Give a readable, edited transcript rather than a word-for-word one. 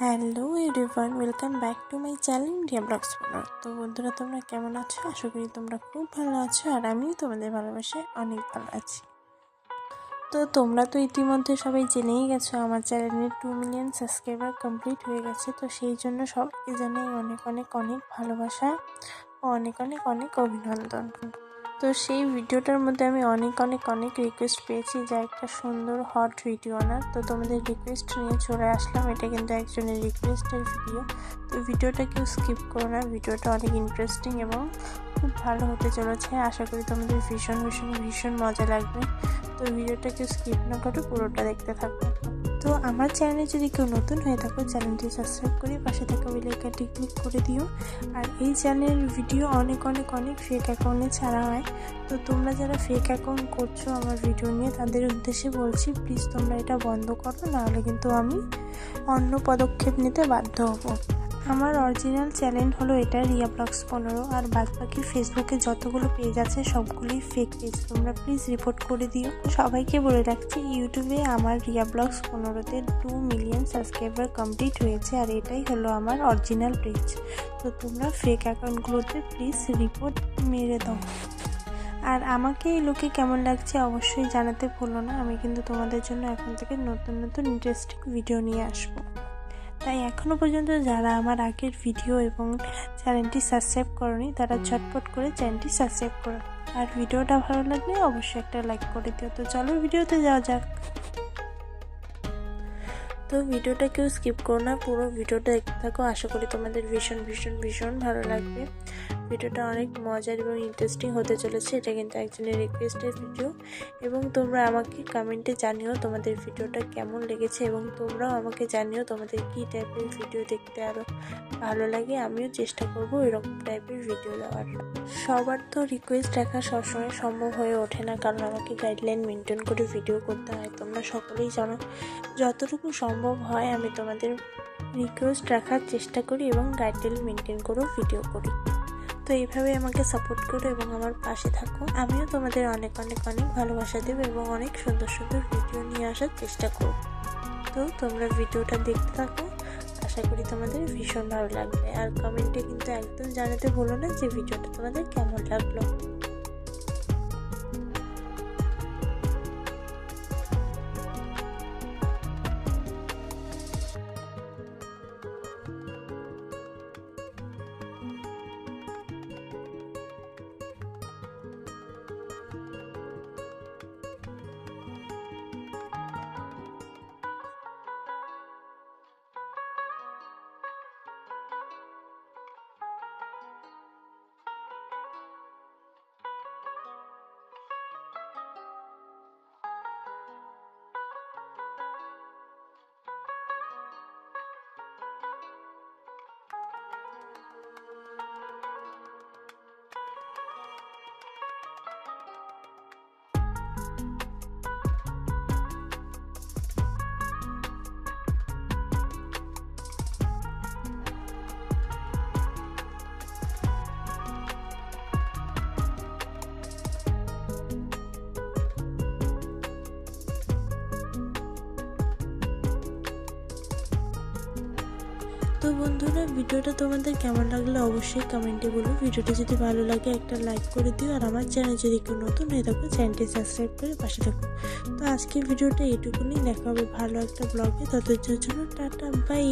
Hello everyone, welcome back to my channel Riya vlogs vlog. তো বন্ধুরা, তোমরা কেমন আছো? আশা করি তোমরা খুব ভালো আছো, আর আমিও তোমাদের ভালোবাসায় অনেক ভালো আছি। তো তোমরা তো ইতিমধ্যে সবাই জেনেই গেছো আমার চ্যানেলের 2 মিলিয়ন সাবস্ক্রাইবার কমপ্লিট হয়ে গেছে। তো সেই জন্য সবাইকে জানাই অনেক অনেক অনেক ভালোবাসা ও অনেক অনেক অনেক অভিনন্দন। তো সেই ভিডিওটার মধ্যে আমি অনেক অনেক অনেক রিকোয়েস্ট পেয়েছি যে একটা সুন্দর হট ভিডিও আনার। তো তোমাদের রিকোয়েস্ট নিয়ে চলে আসলাম। এটা কিন্তু একজনের রিকোয়েস্টের ভিডিও। তো ভিডিওটা কেউ স্কিপ করো না, ভিডিওটা অনেক ইন্টারেস্টিং এবং খুব ভালো হতে চলেছে। আশা করি তোমাদের ভীষণ ভীষণ ভীষণ মজা লাগবে। তো ভিডিওটা কেউ স্কিপ না করে পুরোটা দেখতে থাকো। তো আমার চ্যানেলে যদি কেউ নতুন হয়ে থাকো, চ্যানেলটি সাবস্ক্রাইব করে পাশে থাকা বেল আইকনটি ক্লিক করে দিও। আর এই চ্যানেলের ভিডিও অনেক অনেক অনেক ফেক অ্যাকাউন্টে ছাড়া হয়। তো তোমরা যারা ফেক অ্যাকাউন্ট করছো আমার ভিডিও নিয়ে, তাদের উদ্দেশ্যে বলছি, প্লিজ তোমরা এটা বন্ধ করো, নাহলে কিন্তু আমি অন্য পদক্ষেপ নিতে বাধ্য হব। আমার অরিজিনাল চ্যানেল হলো এটা, রিয়া ব্লগস 15, আর বাদবাকি ফেসবুকে যতগুলো পেজ আছে সবগুলোই ফেক পেজ। তোমরা প্লিজ রিপোর্ট করে দিও। সবাইকে বলে রাখছি, ইউটিউবে আমার রিয়া ব্লগস 15-তে 2 মিলিয়ন সাবস্ক্রাইবার কমপ্লিট হয়েছে, আর এটাই হলো আমার অরিজিনাল পেজ। তো তোমরা ফেক অ্যাকাউন্টগুলোতে প্লিজ রিপোর্ট মেরে দাও। আর আমাকে এই লোকে কেমন লাগছে অবশ্যই জানাতে ভুলো না। আমি কিন্তু তোমাদের জন্য এখন থেকে নতুন নতুন ইন্টারেস্টিং ভিডিও নিয়ে আসবো। তাই এখনও পর্যন্ত যারা আমার আগের ভিডিও এবং চ্যানেলটি সাবস্ক্রাইব করোনি, তারা ঝটপট করে চ্যানেলটি সাবস্ক্রাইব করো। আর ভিডিওটা ভালো লাগলে অবশ্যই একটা লাইক করে দিও। তো চলো ভিডিওতে যাওয়া যাক। তো ভিডিওটা কেউ স্কিপ করো না, পুরো ভিডিওটা দেখতে থাকো। আশা করি তোমাদের ভীষণ ভীষণ ভীষণ ভালো লাগবে। ভিডিওটা অনেক মজার এবং ইন্টারেস্টিং হতে চলেছে। এটা কিন্তু একজনের রিকোয়েস্টের ভিডিও, এবং তোমরা আমাকে কমেন্টে জানিও তোমাদের ভিডিওটা কেমন লেগেছে, এবং তোমরাও আমাকে জানিও তোমাদের কী টাইপের ভিডিও দেখতে আরও ভালো লাগে। আমিও চেষ্টা করবো এরকম টাইপের ভিডিও দেওয়ার। সবার তো রিকোয়েস্ট রাখা সবসময় সম্ভব হয়ে ওঠে না, কারণ আমাকে গাইডলাইন মেনটেন করে ভিডিও করতে হয়। তোমরা সকলেই জানো, যতটুকু সম্ভব হয় আমি তোমাদের রিকোয়েস্ট রাখার চেষ্টা করি এবং গাইডলাইন মেনটেন করেও ভিডিও করি। তো এইভাবে আমাকে সাপোর্ট করো এবং আমার পাশে থাকো। আমিও তোমাদের অনেক অনেক অনেক ভালোবাসা দেবো এবং অনেক সুন্দর সুন্দর ভিডিও নিয়ে আসার চেষ্টা করব। তো তোমরা ভিডিওটা দেখতে থাকো, আশা করি তোমাদের ভীষণ ভালো লাগবে। আর কমেন্টে কিন্তু একদম জানাতে ভুলো না যে ভিডিওটা তোমাদের কেমন লাগলো। তো বন্ধুরা, ভিডিওটা তোমাদের কেমন লাগলো অবশ্যই কমেন্টে বলো। ভিডিওটা যদি ভালো লাগে একটা লাইক করে দিও, আর আমার চ্যানেল যদি কেউ নতুন হয়ে থাকো চ্যানেলটি সাবস্ক্রাইব করে পাশে থাকো। তো আজকের ভিডিওটা এটুকুনি, দেখা হবে ভালো একটা ব্লগে। ততদিনের জন্য টাটা, বাই।